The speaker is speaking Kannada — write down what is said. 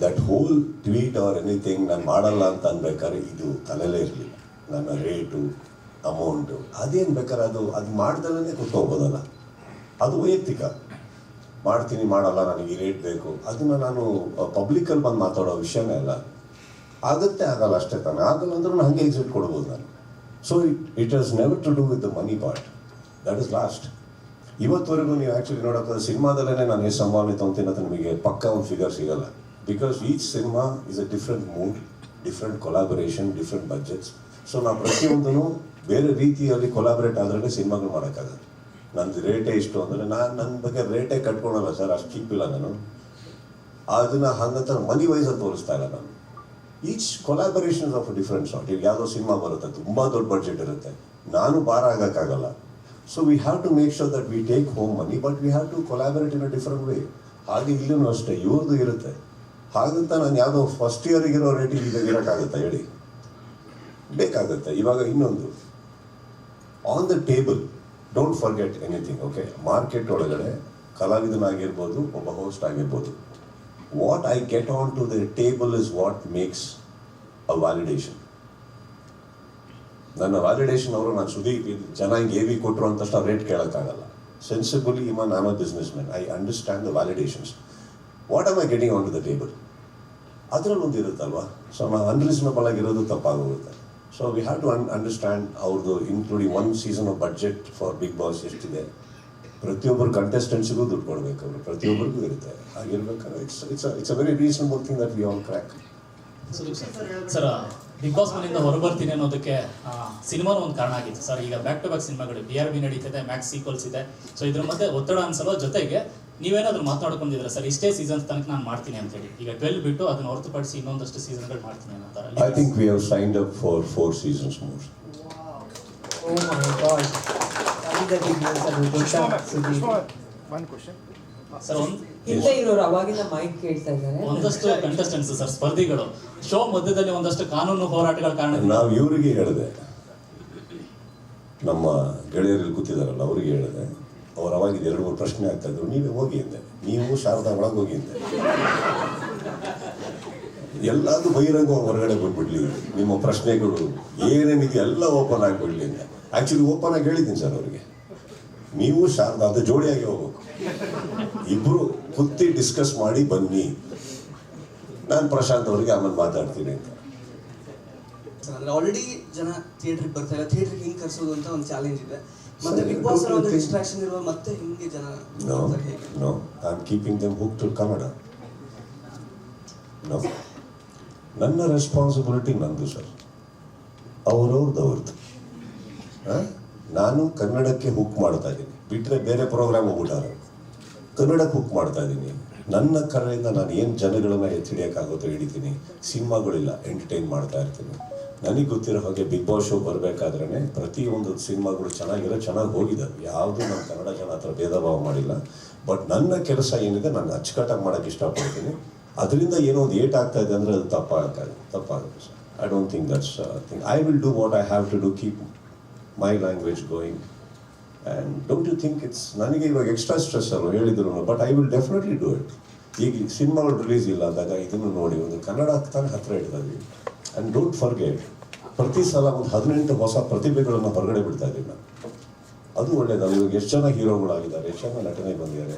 That hole tweet or anything ನಾನು ಮಾಡಲ್ಲ ಅಂತ ಅನ್ಬೇಕಾದ್ರೆ ಇದು ತಲೆಯಲ್ಲೇ ಇರಲಿಲ್ಲ. ನನ್ನ ರೇಟು, ಅಮೌಂಟು ಅದೇನು ಬೇಕಾದ್ರೆ ಅದು ಮಾಡ್ದಲ್ಲೇ ಕೂತ್ಕೋಬೋದಲ್ಲ. ಅದು ವೈಯಕ್ತಿಕ. ಮಾಡ್ತೀನಿ ಮಾಡಲ್ಲ, ನನಗೆ ಈ ರೇಟ್ ಬೇಕು, ಅದನ್ನು ನಾನು ಪಬ್ಲಿಕಲ್ಲಿ ಬಂದು ಮಾತಾಡೋ ವಿಷಯನೇ ಅಲ್ಲ. ಆಗುತ್ತೆ ಆಗಲ್ಲ ಅಷ್ಟೇ ತಾನೆ. ಆಗಲ್ಲ ಅಂದ್ರೂ ನಾನು ಹಾಗೆ ಎಕ್ಸಿಟ್ ಕೊಡ್ಬೋದು ನಾನು. So it has never to do with the money part. That is last. ಇವತ್ತವರೆಗೂ ನೀವು ಆ್ಯಕ್ಚುಲಿ ನೋಡೋಕೆ ಸಿನಿಮಾದಲ್ಲೇ ನಾನು ಎಷ್ಟು ಸಂಭಾವನೆ ತೊಗೊತೀನಿ ಅಂತ ನಿಮಗೆ ಪಕ್ಕ ಒಂದು ಫಿಗರ್ ಸಿಗಲ್ಲ. Because each cinema is a different mood, different collaboration, different budgets. So ನಾವು ಪ್ರತಿಯೊಂದೂ ಬೇರೆ ರೀತಿಯಲ್ಲಿ ಕೊಲಾಬ್ರೇಟ್ ಆದ್ರೇ ಸಿನಿಮಾಗಳು ಮಾಡೋಕ್ಕಾಗಲ್ಲ. ನಂದು ರೇಟೇ ಇಷ್ಟು ಅಂದರೆ ನಾನು ನನ್ನ ಬಗ್ಗೆ ರೇಟೇ ಕಟ್ಕೊಳಲ್ಲ ಸರ್, ಅಷ್ಟು ಚೀಪ್ ಇಲ್ಲ ನಾನು. ಅದನ್ನು ಹಂಗಂತ ಮನಿ ವೈಸಲ್ಲಿ ತೋರಿಸ್ತಾ ಇಲ್ಲ ನಾನು. Each collaborations of different sort. ಈಗ ಯಾವುದೋ ಸಿನಿಮಾ ಬರುತ್ತೆ, ತುಂಬ ದೊಡ್ಡ ಬಡ್ಜೆಟ್ ಇರುತ್ತೆ, ನಾನು ಭಾರ ಆಗೋಕ್ಕಾಗಲ್ಲ. So we have to make sure that we take home money, but we have to collaborate in a different way. ಹಾಗೆ ಇಲ್ಲೂ ಅಷ್ಟೇ, ಇವ್ರದ್ದು ಇರುತ್ತೆ. ಹಾಗಂತ ನಾನು ಯಾವುದೋ ಫಸ್ಟ್ ಇಯರಿಗಿರೋ ರೇಟಿಗೆ ಈಗ ಇರೋಕ್ಕಾಗುತ್ತಾ ಹೇಳಿ? ಬೇಕಾಗುತ್ತೆ. ಇವಾಗ ಇನ್ನೊಂದು on the table, don't forget anything. Okay, market ಒಳಗಡೆ ಕಲಾವಿದನಾಗಿರ್ಬೋದು, ಒಬ್ಬ ಹೋಸ್ಟ್ ಆಗಿರ್ಬೋದು, what I get on to the table is what makes a validation. ನನ್ನ ವ್ಯಾಲಿಡೇಷನ್ ಅವರು ನಾನು ಸುದೀಪ್ ಜನ ಹಿಂಗೆ ಎ ವಿ ಕೊಟ್ಟರು ಅಂತ ತಕ್ಷಣ ರೇಟ್ ಕೇಳೋಕ್ಕಾಗಲ್ಲ. ಸೆನ್ಸಿಬಲಿ ಇವನ್ ನಾನು businessman, I understand the validations. What am I getting on to the table? ಅದರಲ್ಲಿ ಒಂದು ಇರುತ್ತಲ್ವಾ. ಸೊ ನಾವು ಅನ್ರೀಸನಬಲ್ ಆಗಿರೋದು ತಪ್ಪಾಗೋಗುತ್ತೆ. So we have to understand ಅವ್ರದ್ದು, including 1 season of budget for Bigg Boss ಎಷ್ಟಿದೆ. ಪ್ರತಿಯೊಬ್ಬರು ಕಂಟೆಸ್ಟೆಂಟ್ಸಿಗೂ ದುಡ್ಡು ಕೊಡಬೇಕು, ಅವರು ಪ್ರತಿಯೊಬ್ಬರಿಗೂ ಇರುತ್ತೆ. ಹಾಗಿರ್ಬೇಕಾದ್ರೆ it's a very reasonable thing that we all crack. Sir, Bigg Boss ಮನೆಯಿಂದ ಹೊರಬರ್ತೀನಿ ಅನ್ನೋದಕ್ಕೆ ಸಿನಿಮಾನು ಒಂದು ಕಾರಣ ಆಗಿತ್ತು ಸರ್. ಈಗ ಬ್ಯಾಕ್ ಟು ಬ್ಯಾಕ್ ಸಿನಿಮಾಗಳು BRB ನಡೀತಿದೆ, ಮ್ಯಾಕ್ಸ್ ಸೀಕ್ವಲ್ಸ್ ಇದೆ. ಸೊ ಇದ್ರ ಮಧ್ಯೆ ಒತ್ತಡ ಅನ್ಸಲ್ಲ. ಜೊತೆಗೆ ನೀವೇನಾದ್ರೂ ಮಾತಾಡ್ಕೊಂಡಿದ್ದೀರಾ ಸರ್, ಇಷ್ಟೇ ಸೀಸನ್ಸ್ ತನಕ ನಾನು ಮಾಡ್ತೀನಿ ಅಂತ ಹೇಳಿ? ಈಗ 12 ಬಿಟ್ಟು ಅದನ್ನು ಹೊರತುಪಡಿಸಿ ಇನ್ನೊಂದಷ್ಟು ಸೀಸನ್ಗಳು ಮಾಡ್ತೀನಿ ಅಂತಾರೆ. I think we have signed up for 4 seasons more. Oh my God. One question. Sir, ಹಿಂದೆ ಇರೋರು ಅವಾಗಿಂದ ಮೈಕ್ ಕೇಳ್ತಾ ಇದ್ದಾರೆ. ಒಂದಷ್ಟು ಕಂಟೆಸ್ಟೆಂಟ್ಸ್ ಸರ್, ಸ್ಪರ್ಧಿಗಳು ಶೋ ಮಧ್ಯದಲ್ಲಿ ಒಂದಷ್ಟು ಕಾನೂನು ಹೋರಾಟಗಳ ಕಾರಣ ನಾವು ಇವರಿಗೆ ಹೇಳಿದೆ, ನಮ್ಮ ಗೆಳೆಯರಲ್ಲಿ ಕೂತಿದಾರಲ್ಲ ಅವರಿಗೆ ಹೇಳಿದೆ. ಅವ್ರು ಅವಾಗಿದ್ದು 2-3 ಪ್ರಶ್ನೆ ಆಗ್ತಾ ಇದ್ರು, ನೀವೇ ಹೋಗಿ ಅಂದೆ. ನೀವು ಶಾರದಾ ಒಳಗೆ ಹೋಗಿ ಅಂದೆ. ಎಲ್ಲಾದ್ರೂ ಬಹಿರಂಗ ಹೊರಗಡೆ ಬಂದ್ಬಿಡ್ಲಿ, ನಿಮ್ಮ ಪ್ರಶ್ನೆಗಳು ಏನೇನಿದೆ ಎಲ್ಲ ಓಪನ್ ಆಗಿಬಿಡ್ಲಿ ಅಂತ. ಆ್ಯಕ್ಚುಲಿ ಓಪನ್ ಆಗಿ ಹೇಳಿದ್ದೀನಿ ಸರ್ ಅವರಿಗೆ, ನೀವು ಶಾರದಾ ಅದು ಜೋಡಿಯಾಗಿ ಹೋಗ್ಬೇಕು, ಇಬ್ಬರು ಕುತ್ತಿ ಡಿಸ್ಕಸ್ ಮಾಡಿ ಬನ್ನಿ, ನಾನು ಪ್ರಶಾಂತ್ ಅವರಿಗೆ ಆಮೇಲೆ ಮಾತಾಡ್ತೀನಿ ಅಂತ. ಅಂದ್ರೆ ಆಲ್ರೆಡಿ ಜನ ಥಿಯೇಟ್ರಿಗೆ ಬರ್ತಾರೆ, ಥಿಯೇಟ್ರಿಗೆ ಹಿಂಗೆ ಕರ್ಸೋದು ಅಂತ ಒಂದು ಚಾಲೆಂಜ್ ಇದೆ. ಮತ್ತೆ ಬಿಗ್ ಬಾಸ್ ಒಂದು ಡಿಸ್ಟ್ರಾಕ್ಷನ್ ಇರುವ ಮತ್ತೆ ಹಿಂಗೆ ಜನ no I am keeping them hook to Kannada. No, ನನ್ನ ರೆಸ್ಪಾನ್ಸಿಬಿಲಿಟಿ ನಂದು ಸರ್, ಅವ್ರದ್ದು. ನಾನು ಕನ್ನಡಕ್ಕೆ ಹುಕ್ ಮಾಡ್ತಾ ಇದ್ದೀನಿ, ಬಿಟ್ಟರೆ ಬೇರೆ ಪ್ರೋಗ್ರಾಮ್ ಹೋಗ್ಬಿಟ್ಟಾರೆ. ಕನ್ನಡಕ್ಕೆ ಹುಕ್ ಮಾಡ್ತಾ ಇದ್ದೀನಿ. ನನ್ನ ಕರೆಯಿಂದ ನಾನು ಏನು ಜನಗಳನ್ನ ಎತ್ತಿಡಿಯೋಕ್ಕಾಗುತ್ತೋ ಹಿಡಿತೀನಿ. ಸಿನಿಮಾಗಳಿಲ್ಲ, ಎಂಟರ್ಟೈನ್ ಮಾಡ್ತಾ ಇರ್ತೀನಿ. ನನಗೆ ಗೊತ್ತಿರೋ ಹಾಗೆ ಬಿಗ್ ಬಾಸ್ ಶೋ ಬರಬೇಕಾದ್ರೇ ಪ್ರತಿಯೊಂದು ಸಿನಿಮಾಗಳು ಚೆನ್ನಾಗಿ ಹೋಗಿದ್ದಾವೆ. ಯಾವುದೂ ನಮ್ಮ ಕನ್ನಡ ಜನ ಹತ್ರ ಭೇದ ಭಾವ ಮಾಡಿಲ್ಲ. ಬಟ್ ನನ್ನ ಕೆಲಸ ಏನಿದೆ ನಾನು ಅಚ್ಚುಕಟ್ಟಾಗಿ ಮಾಡೋಕ್ಕೆ ಇಷ್ಟಪಡ್ತೀನಿ. ಅದರಿಂದ ಏನೋ ಒಂದು ಏಟ್ ಆಗ್ತಾ ಇದೆ ಅಂದರೆ ಅದು ತಪ್ಪಾಗುತ್ತೆ sir. I don't think that's thing. I will do what I have to do, keep my language going. And don't you think it's ನನಗೆ ಇವಾಗ ಎಕ್ಸ್ಟ್ರಾ ಸ್ಟ್ರೆಸ್ ಅಲ್ವ ಹೇಳಿದ್ರು, but I will definitely do it. ಈಗ ಸಿನಿಮಾಗಳು ರಿಲೀಸ್ ಇಲ್ಲ ಅಂದಾಗ ಇದನ್ನು ನೋಡಿ ಒಂದು ಕನ್ನಡ ತಾನೇ ಹತ್ತಿರ ಇಡ್ತಾ ಇದ್ದೀವಿ. ಆ್ಯಂಡ್ ಡೋಂಟ್ ಫರ್ಗೆಟ್, ಪ್ರತಿ ಸಲ ಒಂದು 18 ಹೊಸ ಪ್ರತಿಭೆಗಳನ್ನು ಹೊರಗಡೆ ಬಿಡ್ತಾ ಇದ್ದೀವಿ ನಾವು. ಅದು ಒಳ್ಳೇದು. ಇವಾಗ ಎಷ್ಟು ಜನ ಹೀರೋಗಳಾಗಿದ್ದಾರೆ, ಎಷ್ಟು ಜನ ನಟನೆ ಬಂದಿದ್ದಾರೆ.